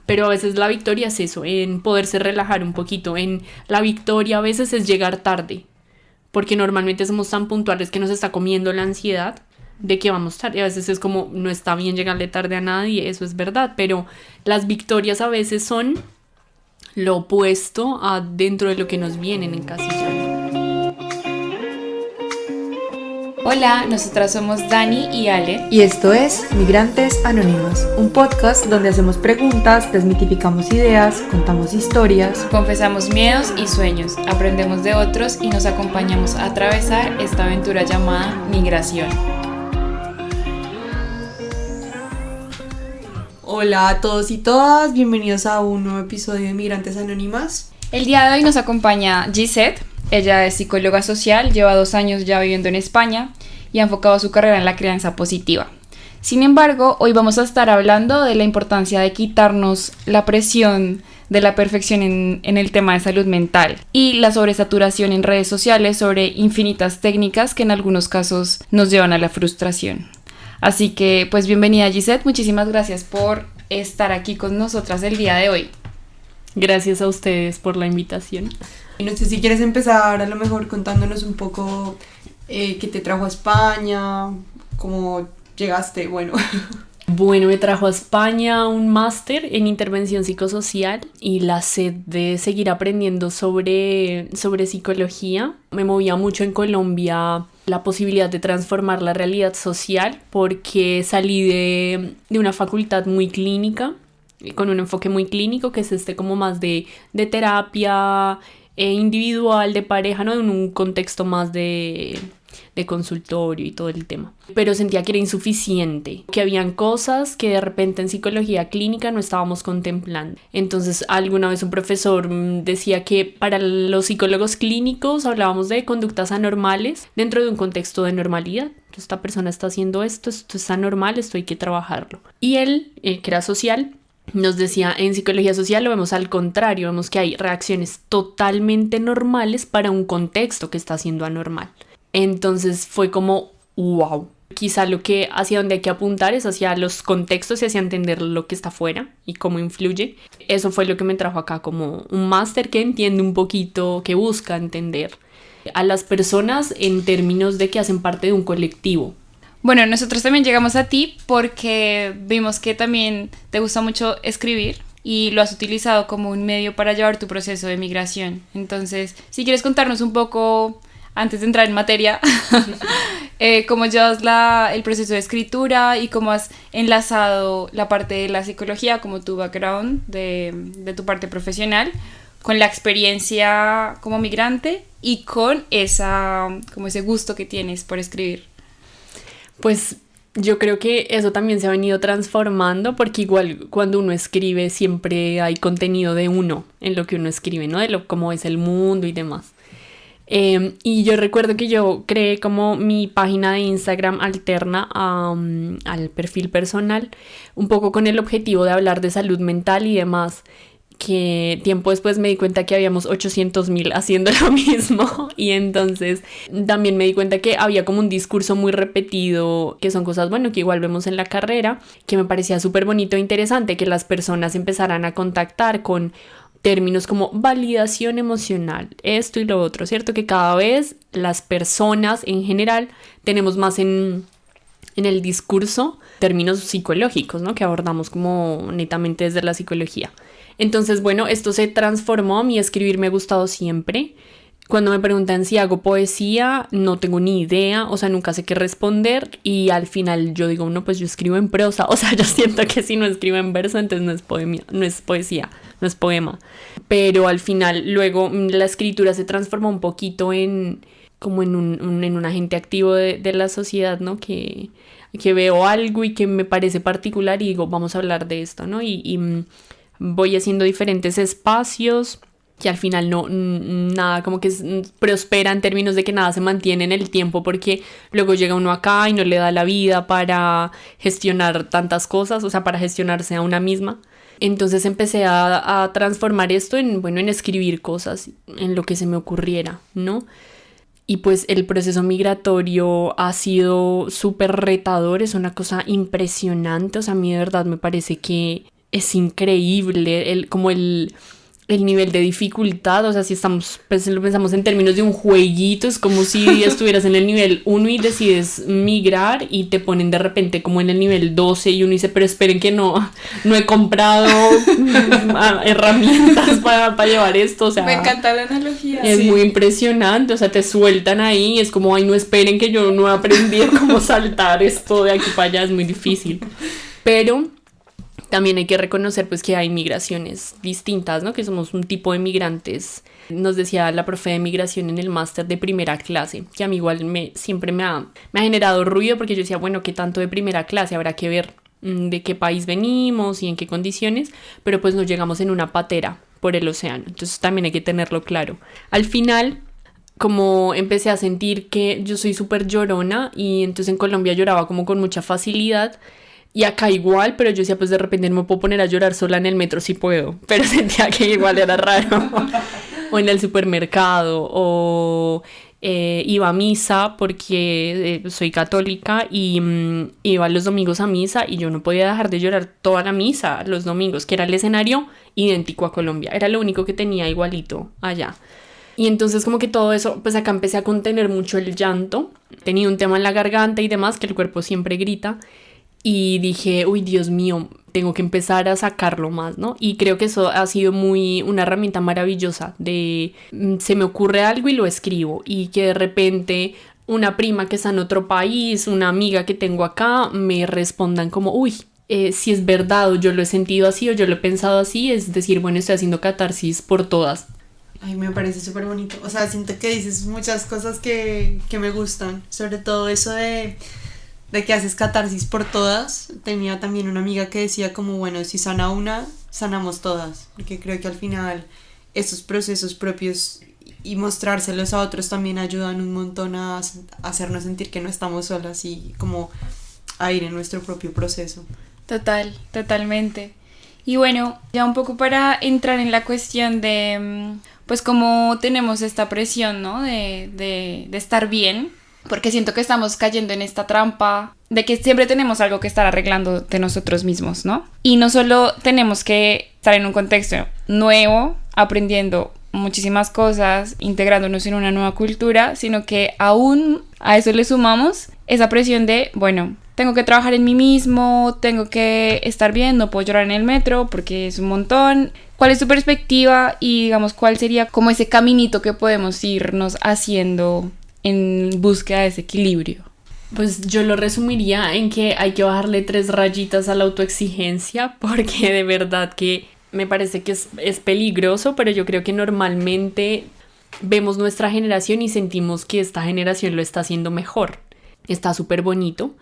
Pero a veces la victoria es eso, en poderse relajar un poquito. En la victoria a veces es llegar tarde, porque normalmente somos tan puntuales que nos está comiendo la ansiedad de que vamos tarde. A veces es como, no está bien llegarle tarde a nadie, eso es verdad, pero las victorias a veces son lo opuesto a dentro de lo que nos vienen encasillando. Hola, nosotras somos Dani y Ale. Y esto es Migrantes Anónimas, un podcast donde hacemos preguntas, desmitificamos ideas, contamos historias, Confesamos miedos y sueños, aprendemos de otros y nos acompañamos a atravesar esta aventura llamada migración. Hola a todos y todas, bienvenidos a un nuevo episodio de Migrantes Anónimas. El día de hoy nos acompaña Gisette. Ella es psicóloga social, lleva 2 años ya viviendo en España y ha enfocado su carrera en la crianza positiva. Sin embargo, hoy vamos a estar hablando de la importancia de quitarnos la presión de la perfección en el tema de salud mental y la sobresaturación en redes sociales sobre infinitas técnicas que en algunos casos nos llevan a la frustración. Así que, pues bienvenida Gisette, muchísimas gracias por estar aquí con nosotras el día de hoy. Gracias a ustedes por la invitación. No sé si quieres empezar a lo mejor contándonos un poco qué te trajo a España, cómo llegaste, bueno. Bueno, me trajo a España un máster en intervención psicosocial y la sed de seguir aprendiendo sobre psicología. Me movía mucho en Colombia la posibilidad de transformar la realidad social porque salí de una facultad muy clínica, con un enfoque muy clínico, que es como más de terapia individual, de pareja, ¿no? En un contexto más de consultorio y todo el tema. Pero sentía que era insuficiente, que habían cosas que de repente en psicología clínica no estábamos contemplando. Entonces, alguna vez un profesor decía que para los psicólogos clínicos hablábamos de conductas anormales dentro de un contexto de normalidad. Entonces, esta persona está haciendo esto es anormal, esto hay que trabajarlo. Y él, que era social, nos decía, en psicología social lo vemos al contrario, vemos que hay reacciones totalmente normales para un contexto que está siendo anormal. Entonces fue como, wow, quizá lo que hacia donde hay que apuntar es hacia los contextos y hacia entender lo que está afuera y cómo influye. Eso fue lo que me trajo acá, como un máster que entiende un poquito, que busca entender a las personas en términos de que hacen parte de un colectivo. Bueno, nosotros también llegamos a ti porque vimos que también te gusta mucho escribir y lo has utilizado como un medio para llevar tu proceso de migración. Entonces, si quieres contarnos un poco, antes de entrar en materia, cómo llevas el proceso de escritura y cómo has enlazado la parte de la psicología, como tu background de tu parte profesional, con la experiencia como migrante y con como ese gusto que tienes por escribir. Pues yo creo que eso también se ha venido transformando porque igual cuando uno escribe siempre hay contenido de uno en lo que uno escribe, ¿no? De cómo es el mundo y demás. Y yo recuerdo que yo creé como mi página de Instagram alterna al perfil personal, un poco con el objetivo de hablar de salud mental y demás, que tiempo después me di cuenta que habíamos 800,000 haciendo lo mismo y entonces también me di cuenta que había como un discurso muy repetido, que son cosas, bueno, que igual vemos en la carrera, que me parecía súper bonito e interesante que las personas empezaran a contactar con términos como validación emocional, esto y lo otro, ¿cierto? Que cada vez las personas en general tenemos más en el discurso términos psicológicos, ¿no? Que abordamos como netamente desde la psicología. Entonces, bueno, esto se transformó, a mí escribir me ha gustado siempre. Cuando me preguntan si hago poesía, no tengo ni idea, o sea, nunca sé qué responder y al final yo digo, no, pues yo escribo en prosa, o sea, yo siento que si no escribo en verso, entonces no es poesía, no es poema. Pero al final, luego la escritura se transformó un poquito en un agente activo de la sociedad, ¿no? Que veo algo y que me parece particular y digo, vamos a hablar de esto, ¿no? Y voy haciendo diferentes espacios que al final nada como que prospera en términos de que nada se mantiene en el tiempo porque luego llega uno acá y no le da la vida para gestionar tantas cosas, o sea, para gestionarse a una misma. Entonces empecé a transformar esto en escribir cosas, en lo que se me ocurriera, ¿no? Y pues el proceso migratorio ha sido súper retador, es una cosa impresionante, o sea, a mí de verdad me parece que es increíble, el nivel de dificultad, o sea, si estamos, pues lo pensamos en términos de un jueguito, es como si estuvieras en el nivel 1 y decides migrar y te ponen de repente como en el nivel 12 y uno dice, pero esperen que no he comprado herramientas para llevar esto, o sea. Me encanta la analogía. Es muy impresionante, o sea, te sueltan ahí, es como, ay, no esperen que yo no aprendí cómo saltar esto de aquí para allá, es muy difícil. Pero también hay que reconocer pues que hay migraciones distintas, ¿no? Que somos un tipo de migrantes. Nos decía la profe de migración en el máster de primera clase, que a mí igual siempre me ha generado ruido porque yo decía, bueno, ¿qué tanto de primera clase? Habrá que ver de qué país venimos y en qué condiciones, pero pues nos llegamos en una patera por el océano, entonces también hay que tenerlo claro. Al final, como empecé a sentir que yo soy súper llorona y entonces en Colombia lloraba como con mucha facilidad, y acá igual, pero yo decía, pues de repente no me puedo poner a llorar sola en el metro si puedo, pero sentía que igual era raro. O en el supermercado, o iba a misa porque soy católica y iba los domingos a misa y yo no podía dejar de llorar toda la misa los domingos, que era el escenario idéntico a Colombia, era lo único que tenía igualito allá. Y entonces como que todo eso, pues acá empecé a contener mucho el llanto, tenía un tema en la garganta y demás, que el cuerpo siempre grita. Y dije, uy, Dios mío, tengo que empezar a sacarlo más, ¿no? Y creo que eso ha sido una herramienta maravillosa de se me ocurre algo y lo escribo. Y que de repente una prima que está en otro país, una amiga que tengo acá, me respondan como, uy, si es verdad o yo lo he sentido así o yo lo he pensado así, es decir, bueno, estoy haciendo catarsis por todas. Ay, me parece súper bonito. O sea, siento que dices muchas cosas que me gustan. Sobre todo eso de que haces catarsis por todas. Tenía también una amiga que decía como, bueno, si sana una, sanamos todas. Porque creo que al final estos procesos propios y mostrárselos a otros también ayudan un montón a hacernos sentir que no estamos solas y como a ir en nuestro propio proceso. Totalmente. Y bueno, ya un poco para entrar en la cuestión de, pues cómo tenemos esta presión, ¿no? De estar bien. Porque siento que estamos cayendo en esta trampa de que siempre tenemos algo que estar arreglando de nosotros mismos, ¿no? Y no solo tenemos que estar en un contexto nuevo, aprendiendo muchísimas cosas, integrándonos en una nueva cultura, sino que aún a eso le sumamos esa presión de, bueno, tengo que trabajar en mí mismo, tengo que estar bien, no puedo llorar en el metro porque es un montón. ¿Cuál es tu perspectiva y, digamos, cuál sería como ese caminito que podemos irnos haciendo en búsqueda de ese equilibrio? Pues yo lo resumiría en que hay que bajarle 3 rayitas a la autoexigencia, porque de verdad que me parece que es peligroso, pero yo creo que normalmente vemos nuestra generación y sentimos que esta generación lo está haciendo mejor. Está súper bonito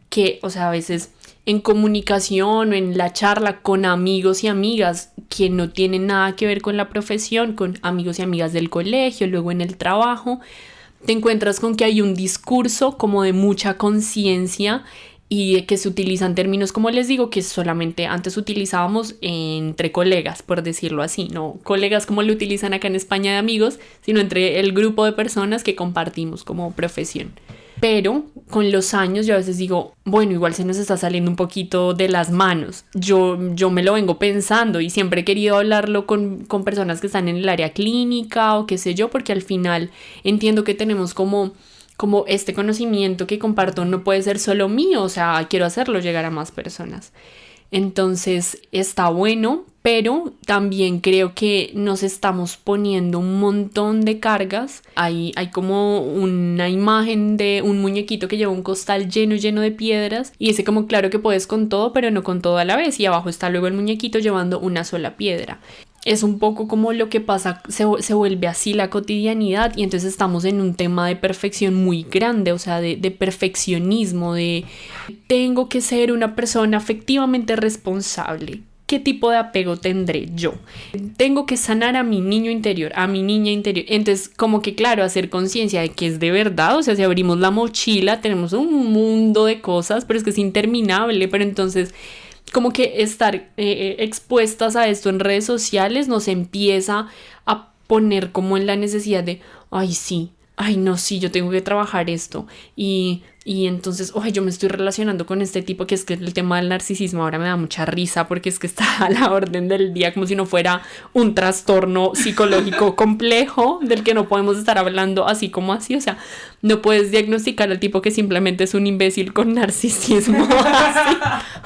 que, o sea, a veces en comunicación o en la charla con amigos y amigas que no tienen nada que ver con la profesión, con amigos y amigas del colegio, luego en el trabajo, te encuentras con que hay un discurso como de mucha conciencia y que se utilizan términos, como les digo, que solamente antes utilizábamos entre colegas, por decirlo así, no colegas como lo utilizan acá en España de amigos, sino entre el grupo de personas que compartimos como profesión. Pero con los años yo a veces digo, bueno, igual se nos está saliendo un poquito de las manos. Yo me lo vengo pensando y siempre he querido hablarlo con personas que están en el área clínica o qué sé yo, porque al final entiendo que tenemos como este conocimiento que comparto no puede ser solo mío, o sea, quiero hacerlo llegar a más personas. Entonces está bueno, pero también creo que nos estamos poniendo un montón de cargas. Hay como una imagen de un muñequito que lleva un costal lleno de piedras y dice como claro que puedes con todo, pero no con todo a la vez, y abajo está luego el muñequito llevando una sola piedra. Es un poco como lo que pasa, se vuelve así la cotidianidad y entonces estamos en un tema de perfección muy grande, o sea, de perfeccionismo, de tengo que ser una persona afectivamente responsable. ¿Qué tipo de apego tendré yo? Tengo que sanar a mi niño interior, a mi niña interior. Entonces, como que claro, hacer conciencia de que es de verdad, o sea, si abrimos la mochila tenemos un mundo de cosas, pero es que es interminable, pero entonces como que estar expuestas a esto en redes sociales nos empieza a poner como en la necesidad de, ay sí, ay, no, sí, yo tengo que trabajar esto. Y entonces, oye, yo me estoy relacionando con este tipo, que es que el tema del narcisismo ahora me da mucha risa porque es que está a la orden del día, como si no fuera un trastorno psicológico complejo del que no podemos estar hablando así como así. O sea, no puedes diagnosticar al tipo que simplemente es un imbécil con narcisismo. Así.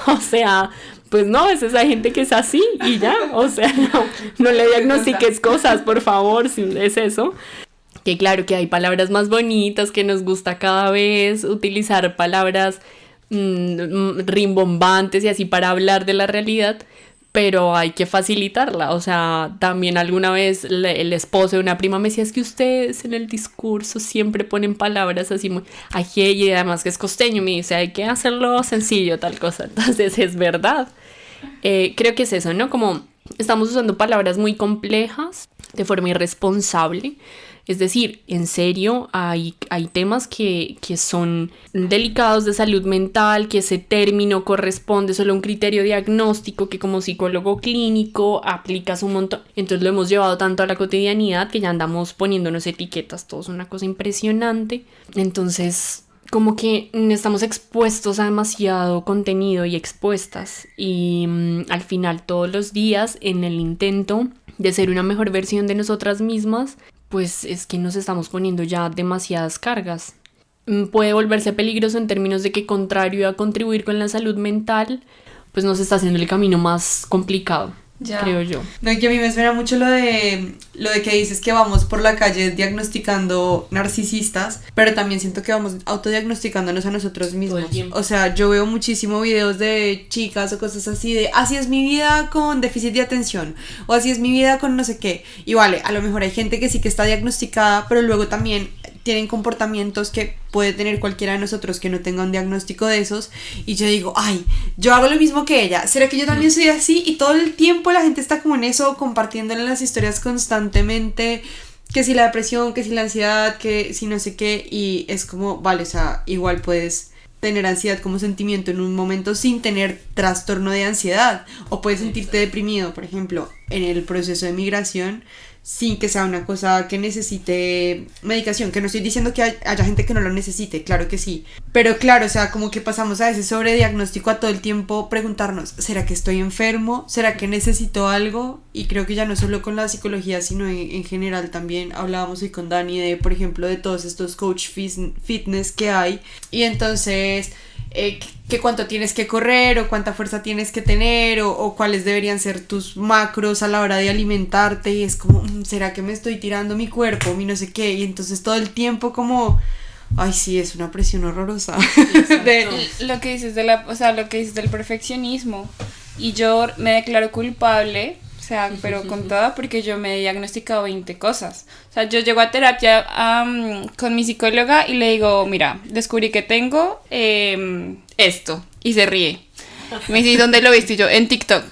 O sea, pues no, es esa gente que es así y ya. O sea, no le diagnostiques cosas, por favor, si es eso. Que claro que hay palabras más bonitas, que nos gusta cada vez utilizar palabras rimbombantes y así para hablar de la realidad, pero hay que facilitarla. O sea, también alguna vez el esposo de una prima me decía, es que ustedes en el discurso siempre ponen palabras así muy... y además que es costeño, me dice, hay que hacerlo sencillo, tal cosa. Entonces es verdad. Creo que es eso, ¿no? Como estamos usando palabras muy complejas de forma irresponsable. Es decir, en serio, hay temas que son delicados de salud mental, que ese término corresponde solo a un criterio diagnóstico que como psicólogo clínico aplicas un montón. Entonces lo hemos llevado tanto a la cotidianidad que ya andamos poniéndonos etiquetas, todo es una cosa impresionante. Entonces, como que estamos expuestos a demasiado contenido y expuestas. Y al final, todos los días, en el intento de ser una mejor versión de nosotras mismas, pues es que nos estamos poniendo ya demasiadas cargas. Puede volverse peligroso en términos de que, contrario a contribuir con la salud mental, pues nos está haciendo el camino más complicado, creo yo. No, que a mí me suena mucho lo de que dices que vamos por la calle diagnosticando narcisistas, pero también siento que vamos autodiagnosticándonos a nosotros mismos. O sea, yo veo muchísimo videos de chicas o cosas así de así es mi vida con déficit de atención o así es mi vida con no sé qué. Y vale, a lo mejor hay gente que sí que está diagnosticada, pero luego también tienen comportamientos que puede tener cualquiera de nosotros que no tenga un diagnóstico de esos, y yo digo, ay, yo hago lo mismo que ella, ¿será que yo también soy así? Y todo el tiempo la gente está como en eso, compartiéndole las historias constantemente, que si la depresión, que si la ansiedad, que si no sé qué, y es como, vale, o sea, igual puedes tener ansiedad como sentimiento en un momento sin tener trastorno de ansiedad, o puedes sentirte deprimido, por ejemplo, en el proceso de migración, sin que sea una cosa que necesite medicación, que no estoy diciendo que haya gente que no lo necesite, claro que sí, pero claro, o sea, como que pasamos a ese sobrediagnóstico a todo el tiempo preguntarnos, ¿será que estoy enfermo? ¿Será que necesito algo? Y creo que ya no solo con la psicología, sino en general también hablábamos hoy con Dani de, por ejemplo, de todos estos coach fitness que hay, y entonces que cuánto tienes que correr o cuánta fuerza tienes que tener o cuáles deberían ser tus macros a la hora de alimentarte, y es como, ¿será que me estoy tirando mi cuerpo? Mi no sé qué, y entonces todo el tiempo como, ay sí, es una presión horrorosa. Lo que dices lo que dices del perfeccionismo, y yo me declaro culpable, o sea, pero con toda, porque yo me he diagnosticado 20 cosas. O sea, yo llego a terapia con mi psicóloga y le digo, mira, descubrí que tengo esto. Y se ríe. Me dice, ¿dónde lo viste? Y yo, en TikTok.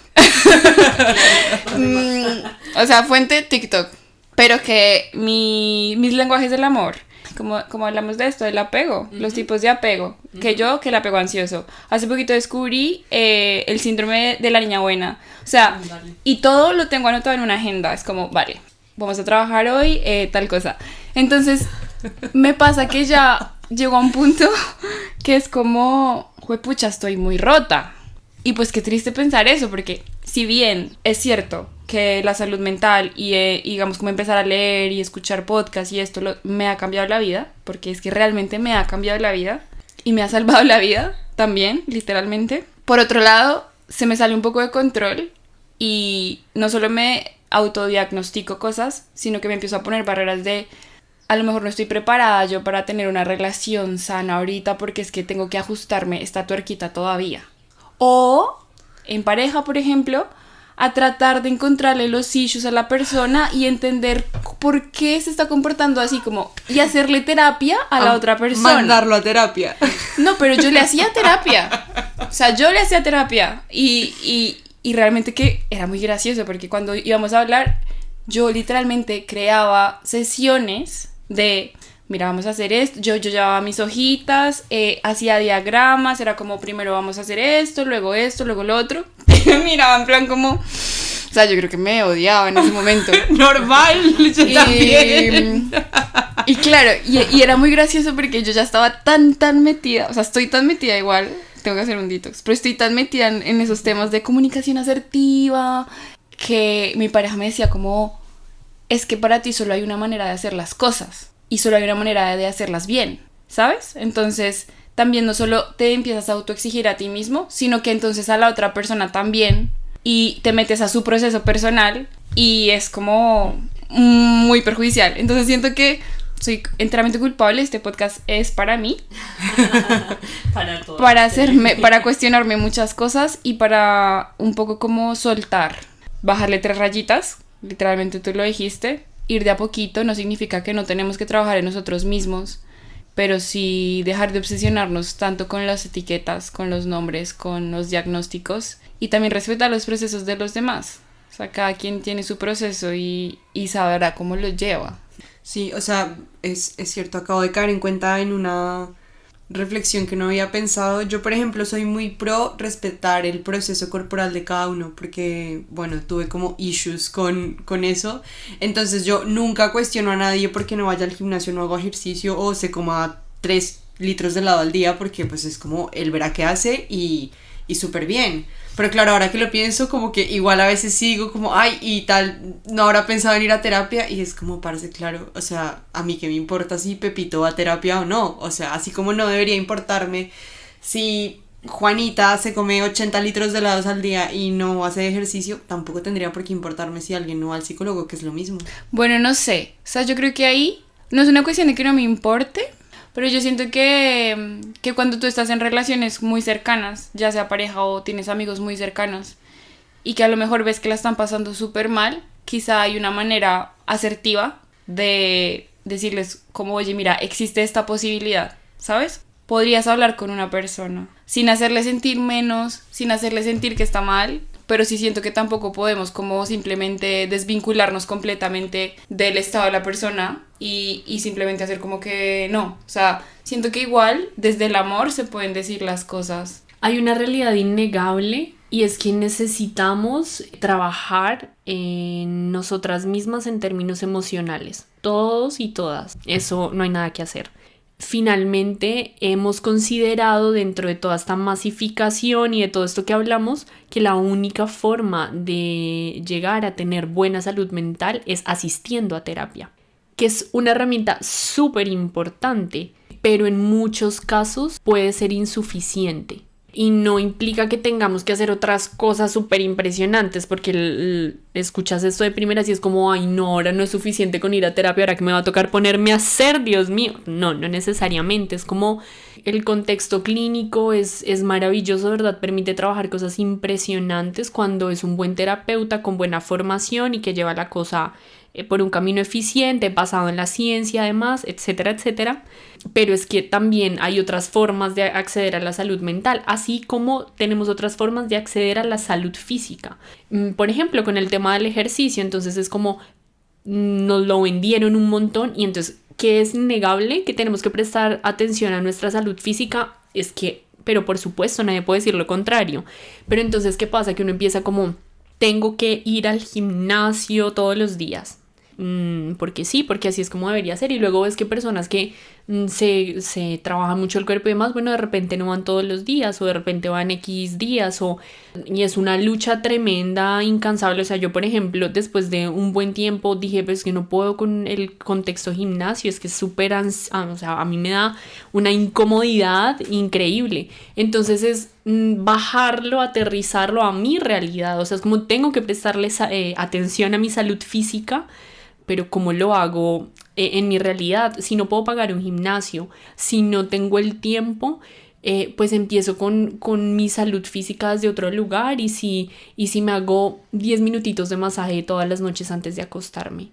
O sea, fuente TikTok. Pero que mis lenguajes del amor, como hablamos de esto, del apego, los tipos de apego, que el apego ansioso. Hace poquito descubrí el síndrome de la niña buena. O sea, y todo lo tengo anotado en una agenda. Es como, vale, vamos a trabajar hoy, tal cosa. Entonces, me pasa que ya llegó a un punto que es como, juepucha, estoy muy rota. Y pues qué triste pensar eso, porque si bien es cierto que la salud mental y digamos como empezar a leer y escuchar podcasts y esto me ha cambiado la vida, porque es que realmente me ha cambiado la vida y me ha salvado la vida también, literalmente. Por otro lado, se me sale un poco de control y no solo me autodiagnostico cosas, sino que me empiezo a poner barreras de a lo mejor no estoy preparada yo para tener una relación sana ahorita porque es que tengo que ajustarme esta tuerquita todavía. O en pareja, por ejemplo, a tratar de encontrarle los issues a la persona y entender por qué se está comportando así como y hacerle terapia a la otra persona. Mandarlo a terapia. No, pero yo le hacía terapia. O sea, yo le hacía terapia y realmente que era muy gracioso porque cuando íbamos a hablar yo literalmente creaba sesiones de, mira, vamos a hacer esto, yo llevaba mis hojitas, hacía diagramas, era como primero vamos a hacer esto, luego lo otro, miraba en plan como, o sea, yo creo que me odiaba en ese momento. Normal, yo también. Y claro, y era muy gracioso porque yo ya estaba tan metida, o sea, estoy tan metida igual, tengo que hacer un detox, pero estoy tan metida en esos temas de comunicación asertiva que mi pareja me decía como, es que para ti solo hay una manera de hacer las cosas y solo hay una manera de hacerlas bien, ¿sabes? Entonces también no solo te empiezas a autoexigir a ti mismo, sino que entonces a la otra persona también y te metes a su proceso personal y es como muy perjudicial. Entonces siento que soy enteramente culpable, este podcast es para mí, Para todo. para cuestionarme muchas cosas y para un poco como soltar, bajarle 3 rayitas, literalmente tú lo dijiste, ir de a poquito. No significa que no tenemos que trabajar en nosotros mismos, pero sí dejar de obsesionarnos tanto con las etiquetas, con los nombres, con los diagnósticos y también respetar los procesos de los demás. O sea, cada quien tiene su proceso y sabrá cómo lo lleva. Sí, o sea, es cierto, acabo de caer en cuenta en una reflexión que no había pensado. Yo, por ejemplo, soy muy pro respetar el proceso corporal de cada uno porque, bueno, tuve como issues con eso. Entonces yo nunca cuestiono a nadie porque no vaya al gimnasio, no hago ejercicio o se coma 3 litros de helado al día porque pues es como él verá qué hace y súper bien. Pero claro, ahora que lo pienso, como que igual a veces sigo como, ay, y tal, no habrá pensado en ir a terapia, y es como, parece claro, o sea, a mí qué me importa si Pepito va a terapia o no, o sea, así como no debería importarme si Juanita se come 80 litros de helados al día y no hace ejercicio, tampoco tendría por qué importarme si alguien no va al psicólogo, que es lo mismo. Bueno, no sé, o sea, yo creo que ahí no es una cuestión de que no me importe, pero yo siento que cuando tú estás en relaciones muy cercanas, ya sea pareja o tienes amigos muy cercanos, y que a lo mejor ves que la están pasando súper mal, quizá hay una manera asertiva de decirles como, oye, mira, existe esta posibilidad, ¿sabes? Podrías hablar con una persona, sin hacerle sentir menos, sin hacerle sentir que está mal, pero sí siento que tampoco podemos como simplemente desvincularnos completamente del estado de la persona y simplemente hacer como que no. O sea, siento que igual desde el amor se pueden decir las cosas. Hay una realidad innegable y es que necesitamos trabajar en nosotras mismas en términos emocionales. Todos y todas. Eso no hay nada que hacer. Finalmente hemos considerado dentro de toda esta masificación y de todo esto que hablamos que la única forma de llegar a tener buena salud mental es asistiendo a terapia, que es una herramienta súper importante, pero en muchos casos puede ser insuficiente. Y no implica que tengamos que hacer otras cosas súper impresionantes, porque escuchas esto de primeras y es como, ay no, ahora no es suficiente con ir a terapia, ahora que me va a tocar ponerme a hacer, Dios mío. No necesariamente, es como el contexto clínico es maravilloso, ¿verdad? Permite trabajar cosas impresionantes cuando es un buen terapeuta con buena formación y que lleva la cosa por un camino eficiente, basado en la ciencia además, etcétera, etcétera. Pero es que también hay otras formas de acceder a la salud mental, así como tenemos otras formas de acceder a la salud física. Por ejemplo, con el tema del ejercicio, entonces es como nos lo vendieron un montón y entonces, ¿qué es innegable? Que tenemos que prestar atención a nuestra salud física, es que, pero por supuesto, nadie puede decir lo contrario. Pero entonces, ¿qué pasa? Que uno empieza como, tengo que ir al gimnasio todos los días. Porque sí, porque así es como debería ser. Y luego ves que personas que se trabajan mucho el cuerpo y demás, bueno, de repente no van todos los días o de repente van X días y es una lucha tremenda, incansable. O sea, yo por ejemplo, después de un buen tiempo dije, pues que no puedo con el contexto gimnasio, es que es súper, o sea, a mí me da una incomodidad increíble. Entonces es bajarlo, aterrizarlo a mi realidad. O sea, es como tengo que prestarle atención a mi salud física, pero ¿cómo lo hago en mi realidad? Si no puedo pagar un gimnasio, si no tengo el tiempo, pues empiezo con mi salud física desde otro lugar y si me hago 10 minutitos de masaje todas las noches antes de acostarme.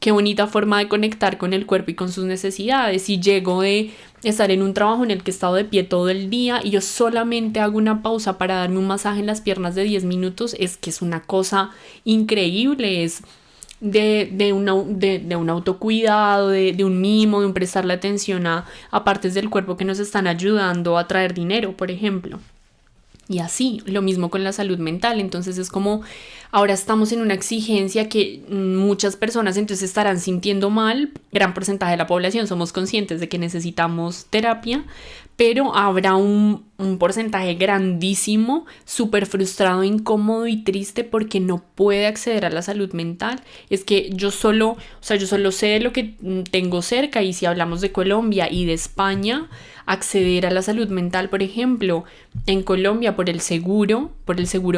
Qué bonita forma de conectar con el cuerpo y con sus necesidades. Si llego de estar en un trabajo en el que he estado de pie todo el día y yo solamente hago una pausa para darme un masaje en las piernas de 10 minutos, es que es una cosa increíble, es de un autocuidado, de un mimo, de un prestarle atención a partes del cuerpo que nos están ayudando a traer dinero, por ejemplo. Y así, lo mismo con la salud mental. Entonces es como, ahora estamos en una exigencia que muchas personas entonces estarán sintiendo mal. Gran porcentaje de la población somos conscientes de que necesitamos terapia, pero habrá un porcentaje grandísimo, súper frustrado, incómodo y triste porque no puede acceder a la salud mental. Es que yo solo sé de lo que tengo cerca, y si hablamos de Colombia y de España, acceder a la salud mental, por ejemplo, en Colombia por el seguro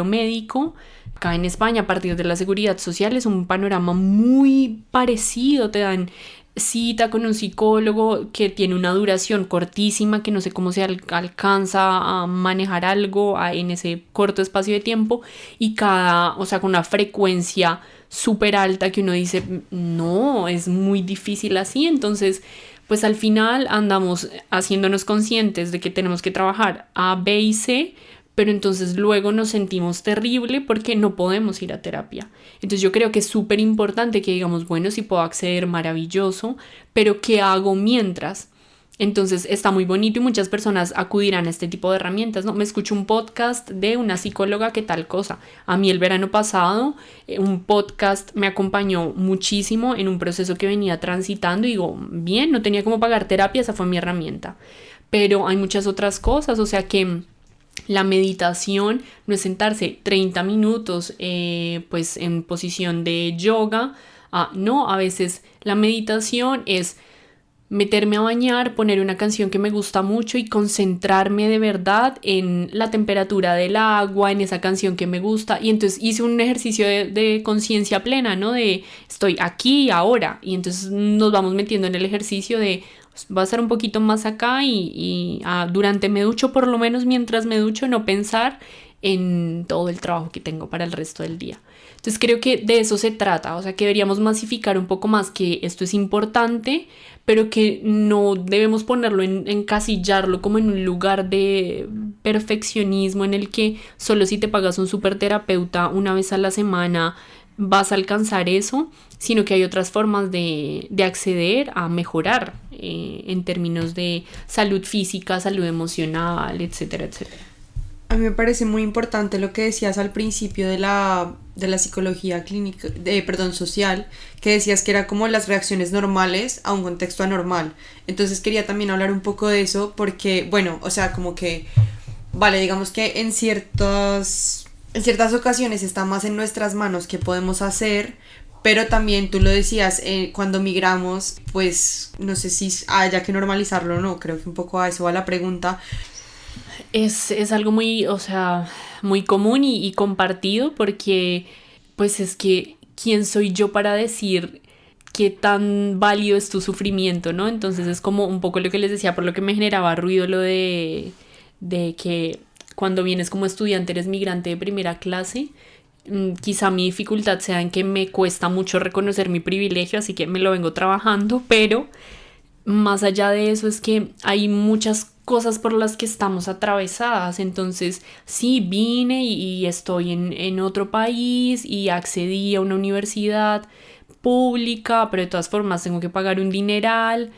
médico, acá en España a partir de la seguridad social es un panorama muy parecido. Te dan cita con un psicólogo que tiene una duración cortísima, que no sé cómo se alcanza a manejar algo en ese corto espacio de tiempo, y con una frecuencia súper alta que uno dice, no, es muy difícil así. Entonces, pues al final andamos haciéndonos conscientes de que tenemos que trabajar A, B y C, pero entonces luego nos sentimos terrible porque no podemos ir a terapia. Entonces yo creo que es súper importante que digamos, bueno, si puedo acceder, maravilloso, pero ¿qué hago mientras? Entonces está muy bonito y muchas personas acudirán a este tipo de herramientas, ¿no? Me escucho un podcast de una psicóloga que tal cosa. A mí el verano pasado un podcast me acompañó muchísimo en un proceso que venía transitando y digo, bien, no tenía cómo pagar terapia, esa fue mi herramienta. Pero hay muchas otras cosas, o sea que la meditación no es sentarse 30 minutos pues en posición de yoga. No, a veces la meditación es meterme a bañar, poner una canción que me gusta mucho y concentrarme de verdad en la temperatura del agua, en esa canción que me gusta. Y entonces hice un ejercicio de conciencia plena, ¿no? De estoy aquí y ahora. Y entonces nos vamos metiendo en el ejercicio de va a estar un poquito más acá y durante me ducho, por lo menos mientras me ducho, no pensar en todo el trabajo que tengo para el resto del día. Entonces creo que de eso se trata, o sea que deberíamos masificar un poco más que esto es importante, pero que no debemos ponerlo encasillarlo como en un lugar de perfeccionismo en el que solo si te pagas un super terapeuta una vez a la semana vas a alcanzar eso, sino que hay otras formas de acceder a mejorar en términos de salud física, salud emocional, etcétera, etcétera. A mí me parece muy importante lo que decías al principio de la psicología clínica, social, que decías que era como las reacciones normales a un contexto anormal. Entonces quería también hablar un poco de eso porque, bueno, o sea, como que, vale, digamos que en ciertas ocasiones está más en nuestras manos qué podemos hacer, pero también tú lo decías, cuando migramos, pues no sé si haya que normalizarlo o no, creo que un poco a eso va la pregunta. Es algo muy, o sea, muy común y compartido porque pues es que ¿quién soy yo para decir qué tan válido es tu sufrimiento, ¿no? Entonces es como un poco lo que les decía, por lo que me generaba ruido lo de que cuando vienes como estudiante eres migrante de primera clase. Quizá mi dificultad sea en que me cuesta mucho reconocer mi privilegio, así que me lo vengo trabajando, pero más allá de eso es que hay muchas cosas por las que estamos atravesadas. Entonces sí, vine y estoy en otro país y accedí a una universidad pública, pero de todas formas tengo que pagar un dineral.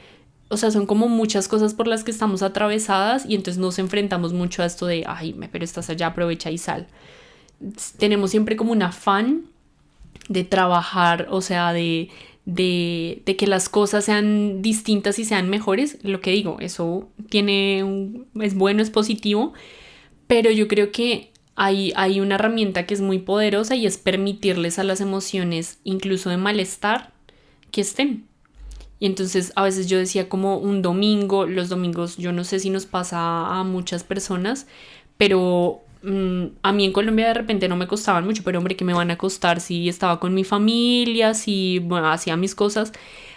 O sea, son como muchas cosas por las que estamos atravesadas y entonces nos enfrentamos mucho a esto de ay, pero estás allá, aprovecha y sal. Tenemos siempre como un afán de trabajar, o sea, de que las cosas sean distintas y sean mejores. Lo que digo, eso es bueno, es positivo, pero yo creo que hay una herramienta que es muy poderosa y es permitirles a las emociones, incluso de malestar, que estén. Y entonces a veces yo decía como los domingos, yo no sé si nos pasa a muchas personas, pero a mí en Colombia de repente no me costaban mucho, pero hombre, ¿qué me van a costar si estaba con mi familia, si hacía mis cosas?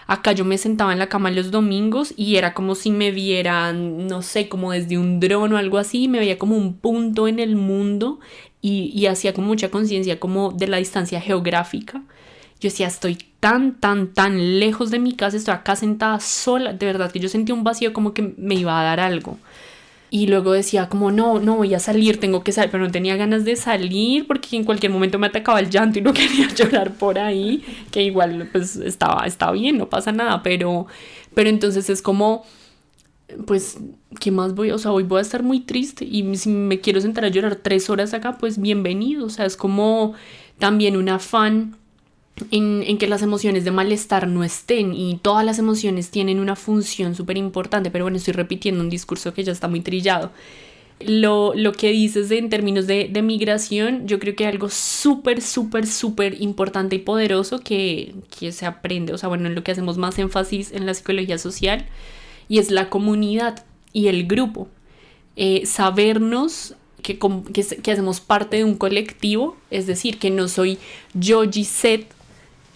Acá yo me sentaba en la cama los domingos y era como si me vieran, no sé, como desde un dron o algo así, me veía como un punto en el mundo y hacía con mucha conciencia como de la distancia geográfica. Yo decía, estoy tan lejos de mi casa, estoy acá sentada sola, de verdad que yo sentí un vacío como que me iba a dar algo. Y luego decía como no voy a salir, tengo que salir, pero no tenía ganas de salir porque en cualquier momento me atacaba el llanto y no quería llorar por ahí, que igual pues estaba bien, no pasa nada, pero entonces es como pues, ¿qué más voy? O sea, hoy voy a estar muy triste y si me quiero sentar a llorar 3 horas acá, pues bienvenido. O sea, es como también un afán en que las emociones de malestar no estén, y todas las emociones tienen una función súper importante, pero bueno, estoy repitiendo un discurso que ya está muy trillado. Lo que dices en términos de migración, yo creo que algo súper, súper, súper importante y poderoso que se aprende, o sea, bueno, en lo que hacemos más énfasis en la psicología social, y es la comunidad y el grupo. Sabernos que hacemos parte de un colectivo, es decir, que no soy yo, Gisette,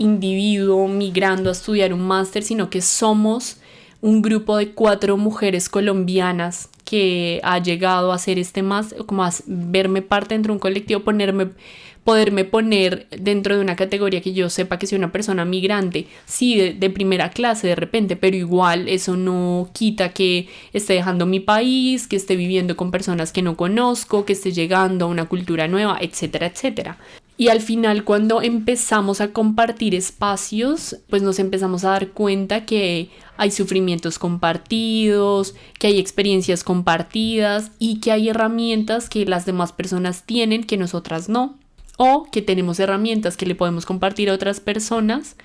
individuo migrando a estudiar un máster, sino que somos un grupo de 4 mujeres colombianas que ha llegado a hacer este máster, como a verme parte dentro de un colectivo, poderme poner dentro de una categoría que yo sepa que soy una persona migrante, sí, de primera clase de repente, pero igual eso no quita que esté dejando mi país, que esté viviendo con personas que no conozco, que esté llegando a una cultura nueva, etcétera, etcétera. Y al final, cuando empezamos a compartir espacios, pues nos empezamos a dar cuenta que hay sufrimientos compartidos, que hay experiencias compartidas y que hay herramientas que las demás personas tienen que nosotras no. O que tenemos herramientas que le podemos compartir a otras personas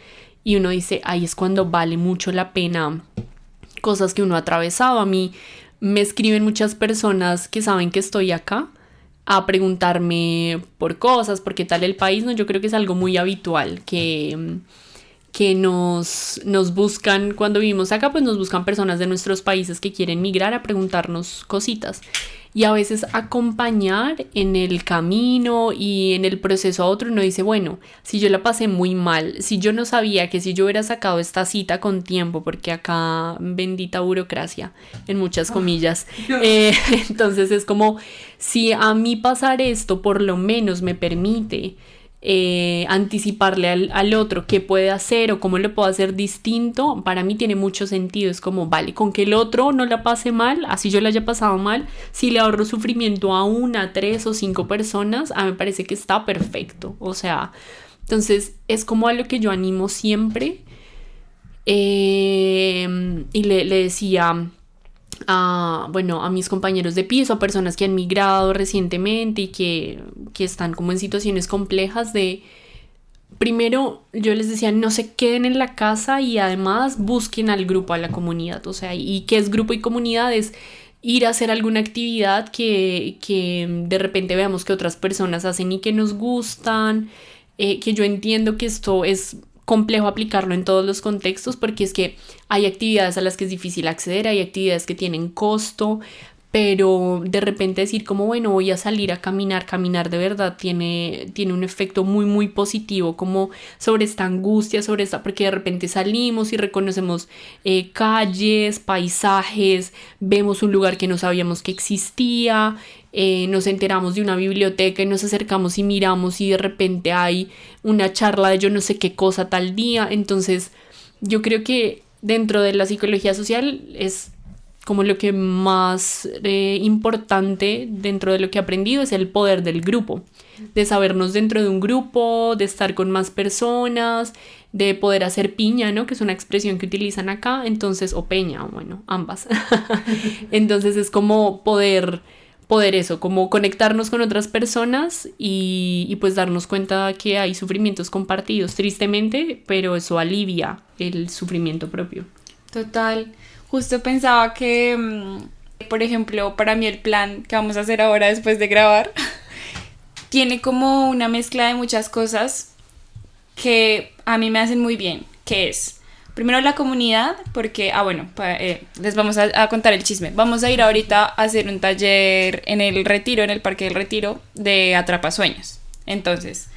y uno dice, ahí es cuando vale mucho la pena cosas que uno ha atravesado. A mí me escriben muchas personas que saben que estoy acá a preguntarme por cosas, por qué tal el país, ¿no? Yo creo que es algo muy habitual que nos buscan cuando vivimos acá, pues nos buscan personas de nuestros países que quieren migrar a preguntarnos cositas. Y a veces acompañar en el camino y en el proceso a otro, uno dice, bueno, si yo la pasé muy mal, si yo no sabía que si yo hubiera sacado esta cita con tiempo, porque acá bendita burocracia, en muchas comillas, entonces es como, si a mí pasar esto por lo menos me permite anticiparle al otro qué puede hacer o cómo lo puedo hacer distinto, para mí tiene mucho sentido. Es como, vale, con que el otro no la pase mal, así yo la haya pasado mal, si le ahorro sufrimiento a 1, 3 o 5 personas, a mí me parece que está perfecto. O sea, entonces es como a lo que yo animo siempre. Y le decía a mis compañeros de piso, a personas que han migrado recientemente y que están como en situaciones complejas, de primero yo les decía, no se queden en la casa y además busquen al grupo, a la comunidad. O sea, ¿y qué es grupo y comunidad? Es ir a hacer alguna actividad que de repente veamos que otras personas hacen y que nos gustan, que yo entiendo que esto es complejo aplicarlo en todos los contextos, porque es que hay actividades a las que es difícil acceder, hay actividades que tienen costo, pero de repente decir como, bueno, voy a salir a caminar de verdad tiene un efecto muy muy positivo, como sobre esta angustia, porque de repente salimos y reconocemos calles, paisajes, vemos un lugar que no sabíamos que existía, nos enteramos de una biblioteca y nos acercamos y miramos y de repente hay una charla de yo no sé qué cosa tal día. Entonces yo creo que dentro de la psicología social es como lo que más importante dentro de lo que he aprendido es el poder del grupo, de sabernos dentro de un grupo, de estar con más personas, de poder hacer piña, ¿no? Que es una expresión que utilizan acá, entonces, o peña, bueno, ambas. Entonces es como poder eso, como conectarnos con otras personas y pues darnos cuenta que hay sufrimientos compartidos, tristemente, pero eso alivia el sufrimiento propio. Total. Justo pensaba que, por ejemplo, para mí el plan que vamos a hacer ahora después de grabar tiene como una mezcla de muchas cosas que a mí me hacen muy bien, que es, primero la comunidad, porque, les vamos a contar el chisme. Vamos a ir ahorita a hacer un taller en el Retiro, en el Parque del Retiro, de Atrapasueños. Entonces,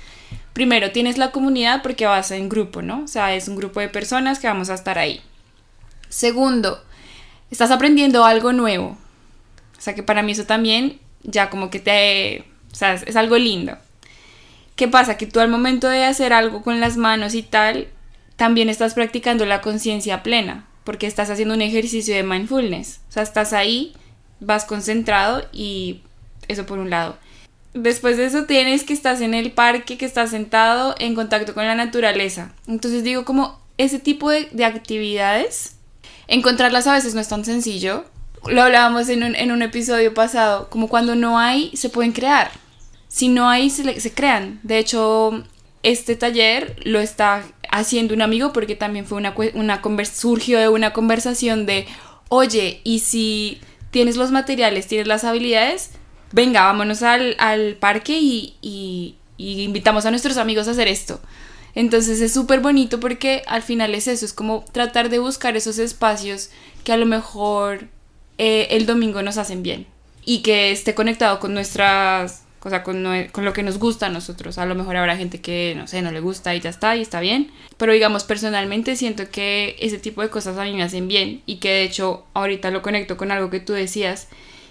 primero tienes la comunidad porque vas en grupo, ¿no? O sea, es un grupo de personas que vamos a estar ahí. Segundo, estás aprendiendo algo nuevo. O sea, que para mí eso también ya como que o sea, es algo lindo. ¿Qué pasa? Que tú al momento de hacer algo con las manos y tal, también estás practicando la conciencia plena, porque estás haciendo un ejercicio de mindfulness. O sea, estás ahí, vas concentrado y eso por un lado. Después de eso tienes que estás en el parque, que estás sentado en contacto con la naturaleza. Entonces digo, como ese tipo de actividades, encontrarlas a veces no es tan sencillo, lo hablábamos en un episodio pasado, como cuando no hay, se pueden crear. Si no hay, se crean. De hecho, este taller lo está haciendo un amigo porque también fue surgió de una conversación de, oye, ¿y si tienes los materiales, tienes las habilidades? Venga, vámonos al parque y invitamos a nuestros amigos a hacer esto. Entonces es súper bonito porque al final es eso, es como tratar de buscar esos espacios que a lo mejor el domingo nos hacen bien y que esté conectado con nuestras, o sea, con lo que nos gusta a nosotros. A lo mejor habrá gente que, no sé, no le gusta y ya está, y está bien. Pero digamos, personalmente siento que ese tipo de cosas a mí me hacen bien y que de hecho ahorita lo conecto con algo que tú decías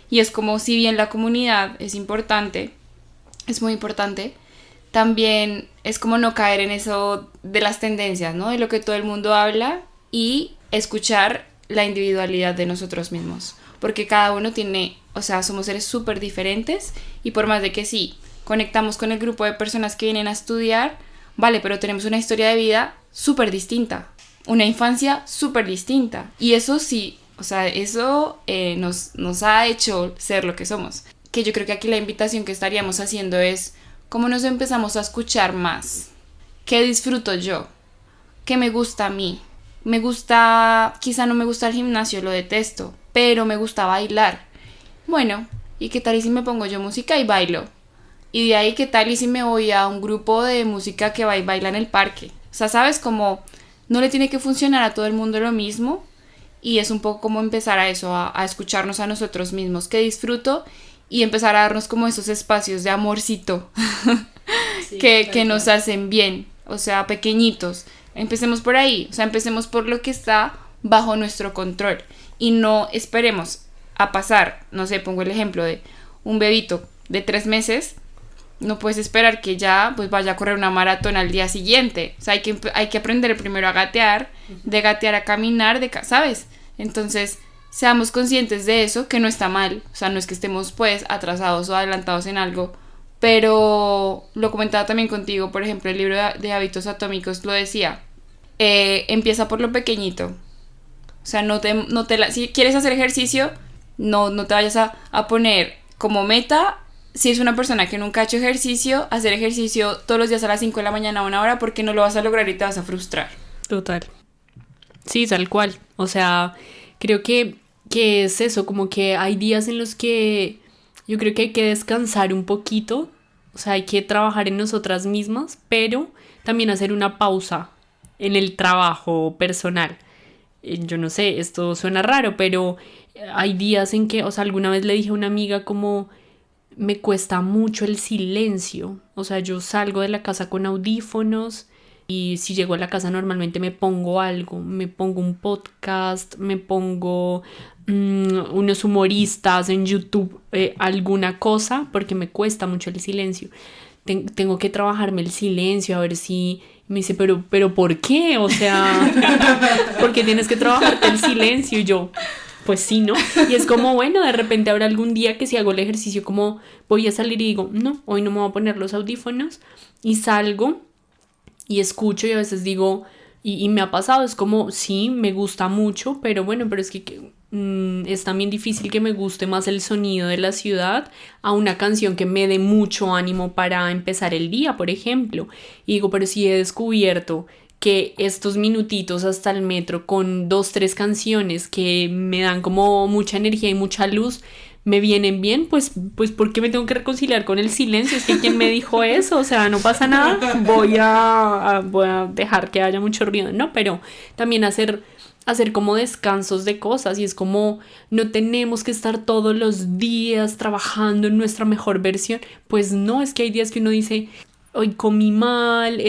y es como si bien la comunidad es importante, es muy importante, también es como no caer en eso de las tendencias, ¿no? De lo que todo el mundo habla y escuchar la individualidad de nosotros mismos. Porque cada uno tiene, o sea, somos seres súper diferentes y por más de que sí, conectamos con el grupo de personas que vienen a estudiar, vale, pero tenemos una historia de vida súper distinta, una infancia súper distinta. Y eso sí, o sea, eso nos ha hecho ser lo que somos. Que yo creo que aquí la invitación que estaríamos haciendo es cómo nos empezamos a escuchar más. ¿Qué disfruto yo? ¿Qué me gusta a mí? Me gusta, quizá no me gusta el gimnasio, lo detesto, pero me gusta bailar. Bueno, ¿y qué tal y si me pongo yo música y bailo? Y de ahí, ¿qué tal y si me voy a un grupo de música que va y baila en el parque? O sea, ¿sabes? Como no le tiene que funcionar a todo el mundo lo mismo y es un poco como empezar a eso, a escucharnos a nosotros mismos, que disfruto y empezar a darnos como esos espacios de amorcito sí, que nos hacen bien, o sea, pequeñitos. Empecemos por ahí, o sea, empecemos por lo que está bajo nuestro control y no esperemos a pasar, no sé, pongo el ejemplo de un bebito de 3 meses, no puedes esperar que ya pues vaya a correr una maratón al día siguiente, o sea, hay que aprender primero a gatear, de gatear a caminar, ¿sabes? Entonces, seamos conscientes de eso, que no está mal, o sea, no es que estemos pues atrasados o adelantados en algo, pero lo comentaba también contigo, por ejemplo, el libro de hábitos atómicos lo decía, empieza por lo pequeñito, o sea, si quieres hacer ejercicio, no te vayas a poner como meta, si es una persona que nunca ha hecho ejercicio, hacer ejercicio todos los días a las 5 de la mañana a 1 hora, porque no lo vas a lograr y te vas a frustrar. Total. Sí, tal cual. O sea, creo que es eso, como que hay días en los que yo creo que hay que descansar un poquito, o sea, hay que trabajar en nosotras mismas, pero también hacer una pausa en el trabajo personal. Yo no sé, esto suena raro, pero hay días en que, o sea, alguna vez le dije a una amiga como me cuesta mucho el silencio, o sea, yo salgo de la casa con audífonos y si llego a la casa normalmente me pongo algo, me pongo un podcast, me pongo unos humoristas en YouTube, alguna cosa, porque me cuesta mucho el silencio. Tengo que trabajarme el silencio, a ver si... Me dice, pero ¿por qué? O sea, ¿por qué tienes que trabajarte el silencio? Y yo, pues sí, ¿no? Y es como, bueno, de repente habrá algún día que si hago el ejercicio, como voy a salir y digo, no, hoy no me voy a poner los audífonos. Y salgo y escucho y a veces digo, y me ha pasado, es como, sí, me gusta mucho, pero bueno, pero es que es también difícil que me guste más el sonido de la ciudad a una canción que me dé mucho ánimo para empezar el día, por ejemplo. Y digo, pero si he descubierto que estos minutitos hasta el metro con 2, 3 canciones que me dan como mucha energía y mucha luz, me vienen bien, pues ¿por qué me tengo que reconciliar con el silencio? Es que ¿quién me dijo eso? O sea, no pasa nada, voy a dejar que haya mucho ruido, ¿no? Pero también hacer como descansos de cosas y es como no tenemos que estar todos los días trabajando en nuestra mejor versión. Pues no, es que hay días que uno dice, hoy comí mal,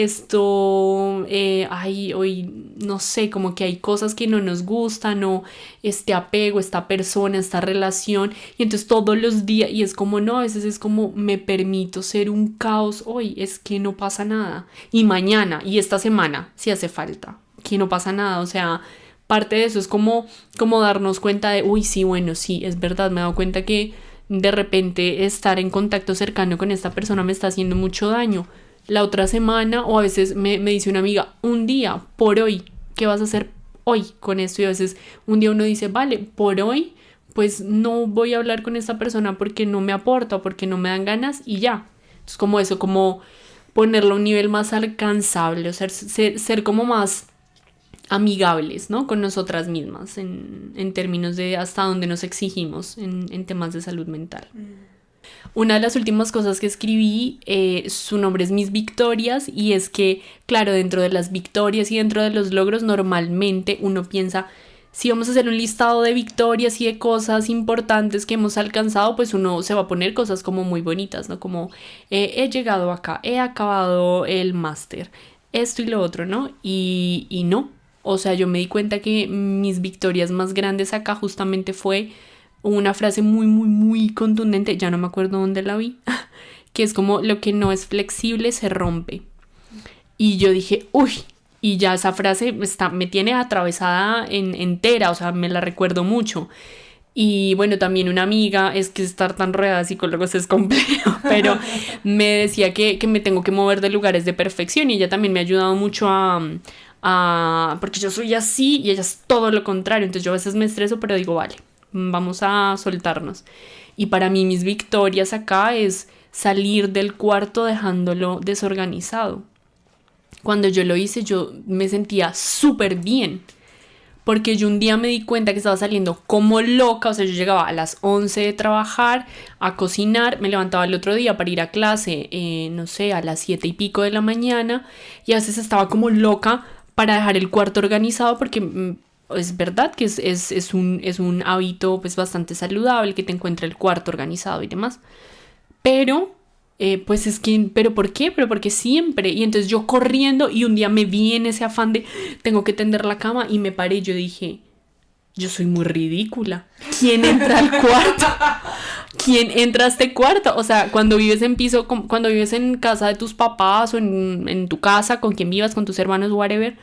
hoy no sé, como que hay cosas que no nos gustan o este apego, esta persona, esta relación y entonces todos los días y es como no, a veces es como me permito ser un caos hoy, es que no pasa nada y mañana y esta semana si hace falta, que no pasa nada, o sea, parte de eso es como darnos cuenta de, uy, sí, bueno, sí, es verdad, me he dado cuenta que de repente estar en contacto cercano con esta persona me está haciendo mucho daño. La otra semana, o a veces me dice una amiga, un día, por hoy, ¿qué vas a hacer hoy con esto? Y a veces un día uno dice, vale, por hoy pues no voy a hablar con esta persona porque no me aporta o porque no me dan ganas y ya. Entonces como eso, como ponerlo a un nivel más alcanzable, o sea, ser como más amigables, ¿no? Con nosotras mismas en términos de hasta dónde nos exigimos en temas de salud mental. Una de las últimas cosas que escribí, su nombre es Mis Victorias, y es que, claro, dentro de las victorias y dentro de los logros, normalmente uno piensa, si vamos a hacer un listado de victorias y de cosas importantes que hemos alcanzado, pues uno se va a poner cosas como muy bonitas, ¿no? Como he llegado acá, he acabado el máster, esto y lo otro, ¿no? Y no, o sea, yo me di cuenta que mis victorias más grandes acá justamente fue una frase muy, muy, muy contundente, ya no me acuerdo dónde la vi, que es como lo que no es flexible se rompe. Y yo dije, uy, y ya esa frase me tiene atravesada entera, o sea, me la recuerdo mucho. Y bueno, también una amiga, es que estar tan rodeada de psicólogos es complejo, pero me decía que me tengo que mover de lugares de perfección, y ella también me ha ayudado mucho porque yo soy así y ella es todo lo contrario. Entonces yo a veces me estreso, pero digo, vale, vamos a soltarnos. Y para mí mis victorias acá es salir del cuarto dejándolo desorganizado. Cuando yo lo hice, yo me sentía súper bien, porque yo un día me di cuenta que estaba saliendo como loca. O sea, yo llegaba a las 11 de trabajar, a cocinar, me levantaba el otro día para ir a clase, no sé, a las 7 y pico de la mañana, y a veces estaba como loca para dejar el cuarto organizado, porque es verdad que es un hábito pues bastante saludable que te encuentre el cuarto organizado y demás. Pero, pues es que, ¿pero por qué? Pero porque siempre. Y entonces yo corriendo, y un día me vi en ese afán de tengo que tender la cama, y me paré y yo dije, yo soy muy ridícula. ¿Quién entra al cuarto? ¿Quién entra a este cuarto? O sea, cuando vives en piso, cuando vives en casa de tus papás o en tu casa, con quien vivas, con tus hermanos, whatever,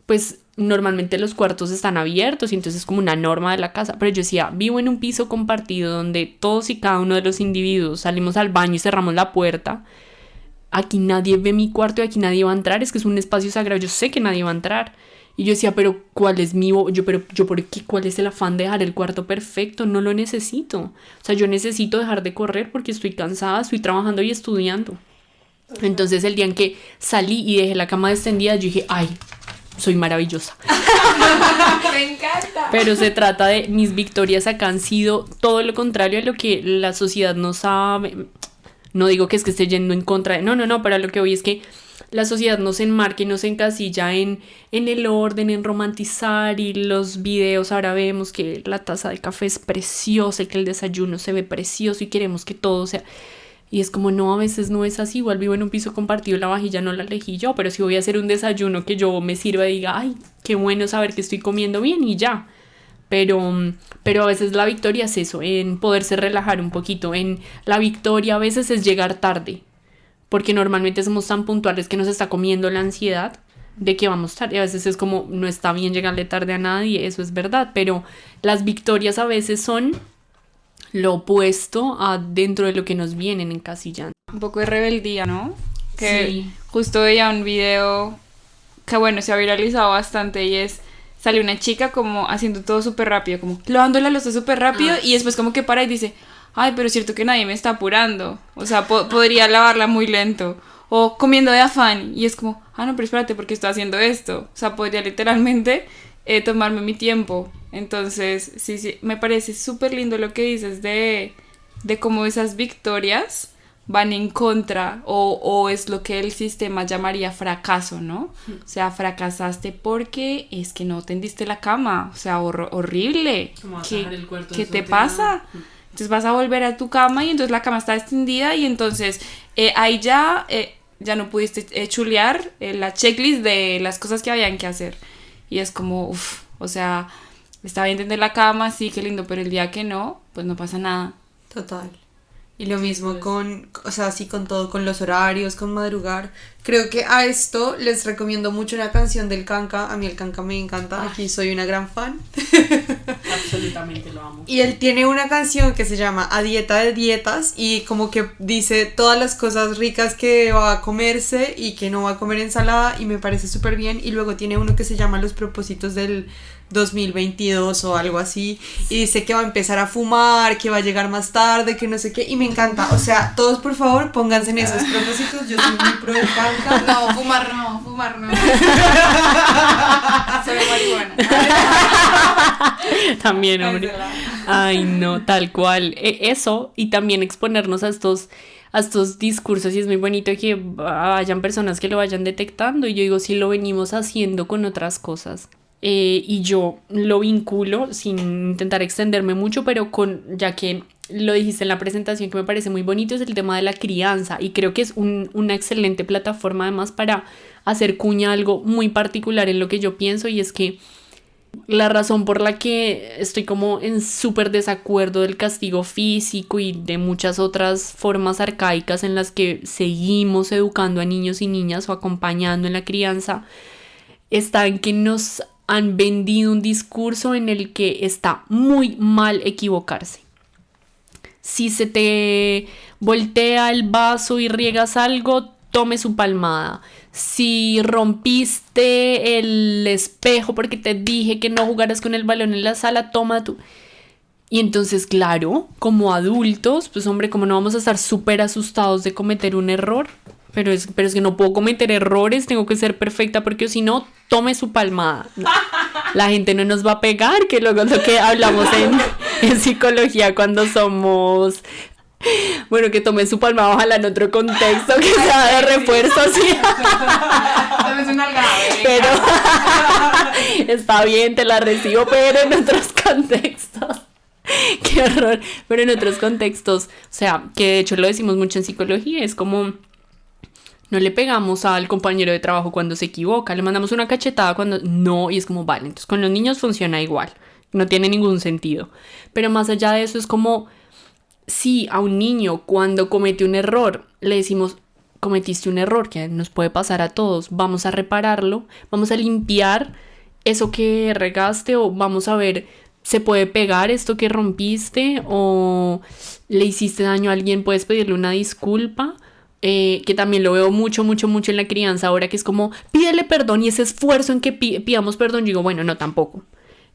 pues normalmente los cuartos están abiertos y entonces es como una norma de la casa. Pero yo decía, vivo en un piso compartido donde todos y cada uno de los individuos salimos al baño y cerramos la puerta. Aquí nadie ve mi cuarto y aquí nadie va a entrar. Es que es un espacio sagrado, yo sé que nadie va a entrar. Y yo decía, pero ¿cuál es ¿por qué? ¿Cuál es el afán de dejar el cuarto perfecto? No lo necesito. O sea, yo necesito dejar de correr porque estoy cansada, estoy trabajando y estudiando. Entonces el día en que salí y dejé la cama extendida, yo dije, ay, soy maravillosa. Me encanta. Pero se trata de, mis victorias acá han sido todo lo contrario a lo que la sociedad no sabe. No digo que es que esté yendo en contra de, no, pero lo que voy es que la sociedad nos enmarca y nos encasilla en el orden, en romantizar, y los videos ahora vemos que la taza de café es preciosa y que el desayuno se ve precioso y queremos que todo sea. Y es como, no, a veces no es así. Igual vivo en un piso compartido, la vajilla no la elegí yo, pero si voy a hacer un desayuno que yo me sirva y diga, ay, qué bueno saber que estoy comiendo bien, y ya. Pero a veces la victoria es eso, en poderse relajar un poquito. En la victoria a veces es llegar tarde, porque normalmente somos tan puntuales que nos está comiendo la ansiedad de que vamos tarde. A veces es como, no está bien llegarle tarde a nadie, eso es verdad, pero las victorias a veces son lo opuesto a dentro de lo que nos vienen encasillando. Un poco de rebeldía, ¿no? Que Sí. justo veía un video que, bueno, se ha viralizado bastante, y sale una chica como haciendo todo súper rápido, como lavando la loza súper rápido, y después como que para y dice, ay, pero es cierto que nadie me está apurando, o sea, podría lavarla muy lento, o comiendo de afán, y es como, no, pero espérate, ¿por qué estoy haciendo esto? O sea, podría literalmente tomarme mi tiempo. Entonces, sí, me parece súper lindo lo que dices de cómo esas victorias van en contra o es lo que el sistema llamaría fracaso, ¿no? O sea, fracasaste porque es que no tendiste la cama, o sea, horrible. ¿Qué te pasa? Entonces vas a volver a tu cama y entonces la cama está extendida y entonces ahí ya no pudiste chulear la checklist de las cosas que habían que hacer. Y es como, o sea, está bien tender la cama, sí, qué lindo, pero el día que no, pues no pasa nada. Total. Y lo mismo con todo, con los horarios, con madrugar. Creo que a esto les recomiendo mucho una canción del Kanka. A mí el Kanka me encanta, aquí soy una gran fan. Absolutamente lo amo. Y él tiene una canción que se llama A Dieta de Dietas y como que dice todas las cosas ricas que va a comerse y que no va a comer ensalada y me parece súper bien. Y luego tiene uno que se llama Los propósitos del 2022 o algo así y dice que va a empezar a fumar, que va a llegar más tarde, que no sé qué, y me encanta. O sea, todos por favor pónganse en esos propósitos. Yo soy muy pro de Panca. No, fumar no. Solo marihuana. También, hombre. Ay, no, tal cual. Eso, y también exponernos a estos discursos, y es muy bonito que hayan personas que lo vayan detectando. Y yo digo, si lo venimos haciendo con otras cosas. Y yo lo vinculo sin intentar extenderme mucho, pero ya que lo dijiste en la presentación, que me parece muy bonito, es el tema de la crianza, y creo que es una excelente plataforma además para hacer cuña algo muy particular en lo que yo pienso, y es que la razón por la que estoy como en súper desacuerdo del castigo físico y de muchas otras formas arcaicas en las que seguimos educando a niños y niñas o acompañando en la crianza, está en que nos han vendido un discurso en el que está muy mal equivocarse. Si se te voltea el vaso y riegas algo, tome su palmada. Si rompiste el espejo porque te dije que no jugaras con el balón en la sala, toma tú. Y entonces, claro, como adultos, pues hombre, como no vamos a estar súper asustados de cometer un error, pero es que no puedo cometer errores, tengo que ser perfecta porque si no, tome su palmada. No. La gente no nos va a pegar, que luego es lo que hablamos en psicología cuando somos... Bueno, que tome su palmada, ojalá en otro contexto, que sea de refuerzo, sí. Tomes un algarve. Pero está bien, te la recibo, pero en otros contextos. Qué horror. Pero en otros contextos, o sea, que de hecho lo decimos mucho en psicología, es como... No le pegamos al compañero de trabajo cuando se equivoca, le mandamos una cachetada cuando no, y es como, vale, entonces con los niños funciona igual, no tiene ningún sentido. Pero más allá de eso es como, si a un niño cuando comete un error le decimos, cometiste un error que nos puede pasar a todos, vamos a repararlo, vamos a limpiar eso que regaste, o vamos a ver, ¿se puede pegar esto que rompiste? O le hiciste daño a alguien, puedes pedirle una disculpa. Que también lo veo mucho en la crianza ahora, que es como, pídele perdón, y ese esfuerzo en que pidamos perdón, yo digo, bueno, no, tampoco.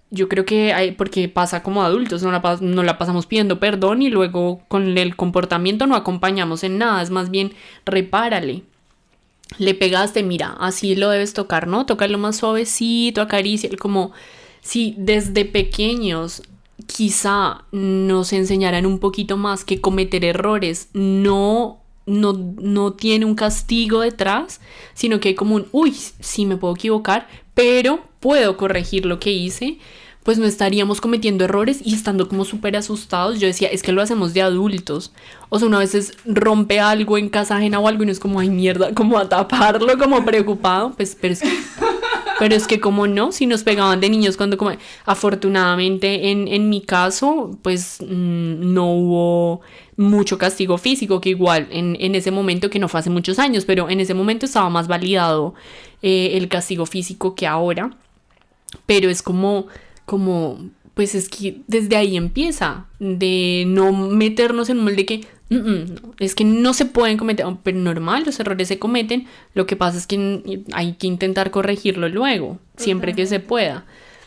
Yo creo que porque pasa como adultos, no la pasamos pidiendo perdón y luego con el comportamiento no acompañamos en nada, es más bien repárale. Le pegaste, mira, así lo debes tocar, ¿no? Tócalo más suavecito, acaricia, como si desde pequeños quizá nos enseñaran un poquito más que cometer errores no tiene un castigo detrás, sino que hay como un, uy, sí me puedo equivocar, pero puedo corregir lo que hice, pues no estaríamos cometiendo errores y estando como súper asustados. Yo decía, es que lo hacemos de adultos. O sea, uno a veces rompe algo en casa ajena o algo y no es como, ay mierda, como a taparlo, como preocupado, pues, pero es que como no, si nos pegaban de niños cuando como... Afortunadamente en mi caso, pues no hubo mucho castigo físico, que igual en ese momento, que no fue hace muchos años, pero en ese momento estaba más validado el castigo físico que ahora. Pero es como, pues es que desde ahí empieza, de no meternos en un molde que... No, es que no se pueden cometer, pero normal, los errores se cometen, lo que pasa es que hay que intentar corregirlo luego, siempre que se pueda.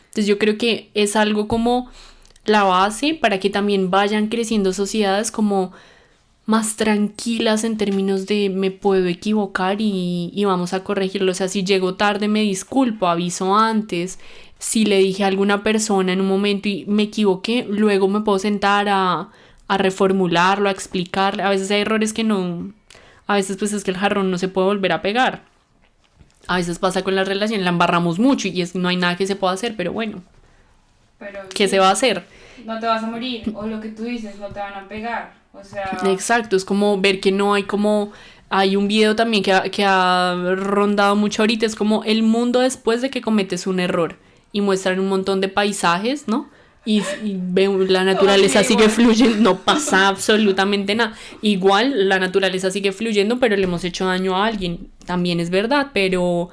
Entonces yo creo que es algo como la base para que también vayan creciendo sociedades como más tranquilas en términos de me puedo equivocar y vamos a corregirlo. O sea, si llego tarde me disculpo, aviso antes. Si le dije a alguna persona en un momento y me equivoqué, luego me puedo sentar a reformularlo, a explicarle. A veces hay errores que no... A veces pues es que el jarrón no se puede volver a pegar. A veces pasa con la relación, la embarramos mucho y no hay nada que se pueda hacer, pero bueno. Pero ¿Qué sí, se va a hacer? No te vas a morir, o lo que tú dices, no te van a pegar. O sea... Exacto, es como ver que no hay como... Hay un video también que ha rondado mucho ahorita, es como el mundo después de que cometes un error. Y muestran un montón de paisajes, ¿no? Y la naturaleza sigue fluyendo, no pasa absolutamente nada. Igual la naturaleza sigue fluyendo, pero le hemos hecho daño a alguien, también es verdad, pero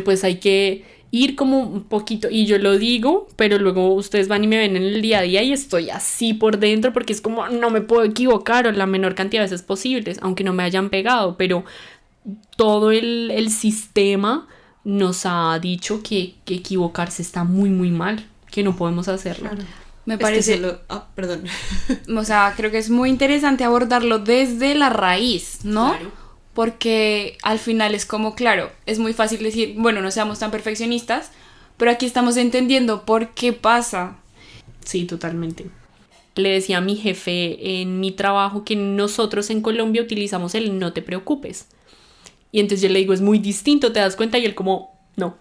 pues hay que ir como un poquito, y yo lo digo, pero luego ustedes van y me ven en el día a día y estoy así por dentro porque es como no me puedo equivocar o la menor cantidad de veces posibles, aunque no me hayan pegado, pero todo el sistema nos ha dicho que equivocarse está muy muy mal, que no podemos hacerlo. Claro. Me parece, perdón. o sea, creo que es muy interesante abordarlo desde la raíz, ¿no? Claro. Porque al final es como, claro, es muy fácil decir, bueno, no seamos tan perfeccionistas, pero aquí estamos entendiendo por qué pasa. Sí, totalmente. Le decía a mi jefe en mi trabajo que nosotros en Colombia utilizamos el no te preocupes. Y entonces yo le digo, es muy distinto, ¿te das cuenta? Y él como, no.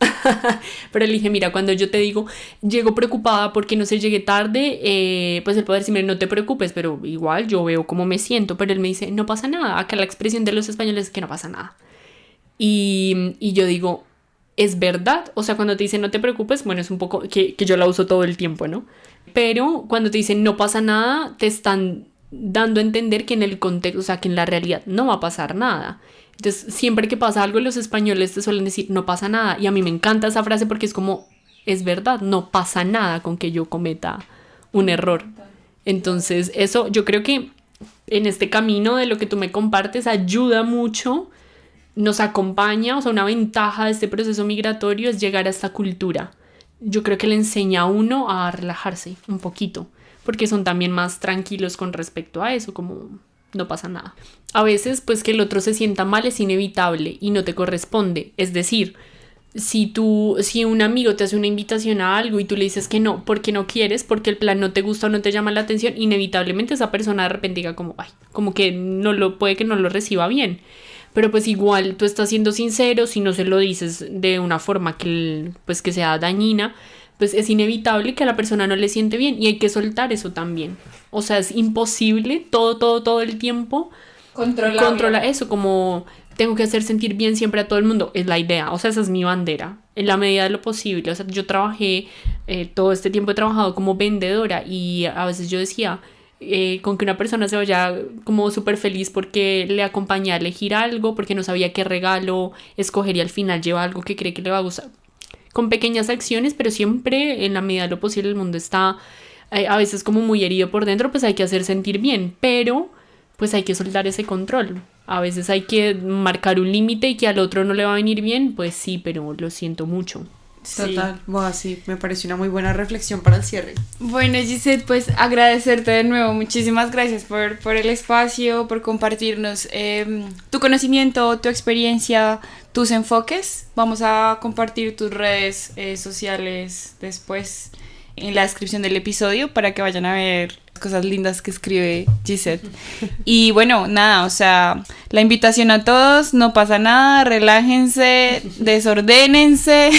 Pero le dije, mira, cuando yo te digo, llego preocupada porque no sé, llegué tarde, pues él puede decirme, no te preocupes, pero igual yo veo cómo me siento. Pero él me dice, no pasa nada. Acá la expresión de los españoles es que no pasa nada. Y yo digo, es verdad. O sea, cuando te dicen no te preocupes, bueno, es un poco que yo la uso todo el tiempo, ¿no? Pero cuando te dicen no pasa nada, te están dando a entender que en el contexto, o sea, que en la realidad no va a pasar nada. Entonces, siempre que pasa algo, los españoles te suelen decir, no pasa nada. Y a mí me encanta esa frase porque es como, es verdad, no pasa nada con que yo cometa un error. Entonces, eso yo creo que en este camino de lo que tú me compartes ayuda mucho, nos acompaña, o sea, una ventaja de este proceso migratorio es llegar a esta cultura. Yo creo que le enseña a uno a relajarse un poquito, porque son también más tranquilos con respecto a eso, como no pasa nada. A veces, pues que el otro se sienta mal es inevitable y no te corresponde. Es decir, si un amigo te hace una invitación a algo y tú le dices que no, porque no quieres, porque el plan no te gusta o no te llama la atención, inevitablemente esa persona de repente diga como, ay, como que puede que no lo reciba bien. Pero pues igual tú estás siendo sincero, si no se lo dices de una forma que sea dañina, pues es inevitable que a la persona no le siente bien y hay que soltar eso también. O sea, es imposible todo el tiempo controlar eso, como tengo que hacer sentir bien siempre a todo el mundo. Es la idea, o sea, esa es mi bandera, en la medida de lo posible. O sea, yo trabajé, todo este tiempo he trabajado como vendedora y a veces yo decía, con que una persona se vaya como súper feliz porque le acompañé a elegir algo, porque no sabía qué regalo escoger y al final lleva algo que cree que le va a gustar. Con pequeñas acciones, pero siempre en la medida de lo posible el mundo está a veces como muy herido por dentro, pues hay que hacer sentir bien, pero pues hay que soltar ese control. A veces hay que marcar un límite y que al otro no le va a venir bien, pues sí, pero lo siento mucho. Total, bueno, sí, me pareció una muy buena reflexión para el cierre. Bueno, Gisette, pues agradecerte de nuevo, muchísimas gracias por el espacio, por compartirnos tu conocimiento, tu experiencia, tus enfoques. Vamos a compartir tus redes sociales después en la descripción del episodio para que vayan a ver cosas lindas que escribe Gisette. Y bueno, nada, o sea, la invitación a todos, no pasa nada, relájense, desordénense,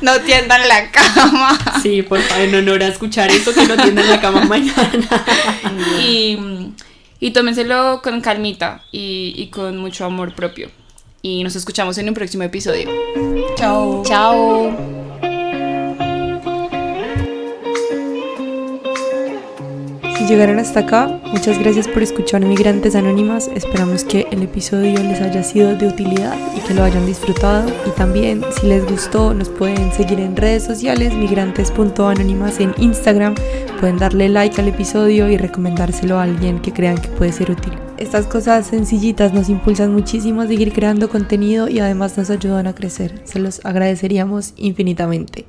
no tiendan la cama. Sí, por favor, en honor a escuchar eso, que no tiendan la cama mañana. Y tómenselo con calmita y con mucho amor propio. Y nos escuchamos en un próximo episodio. Chao. Chao. Si llegaron hasta acá, muchas gracias por escuchar Migrantes Anónimas. Esperamos que el episodio les haya sido de utilidad y que lo hayan disfrutado. Y también, si les gustó, nos pueden seguir en redes sociales, migrantes.anónimas en Instagram. Pueden darle like al episodio y recomendárselo a alguien que crean que puede ser útil. Estas cosas sencillitas nos impulsan muchísimo a seguir creando contenido y además nos ayudan a crecer. Se los agradeceríamos infinitamente.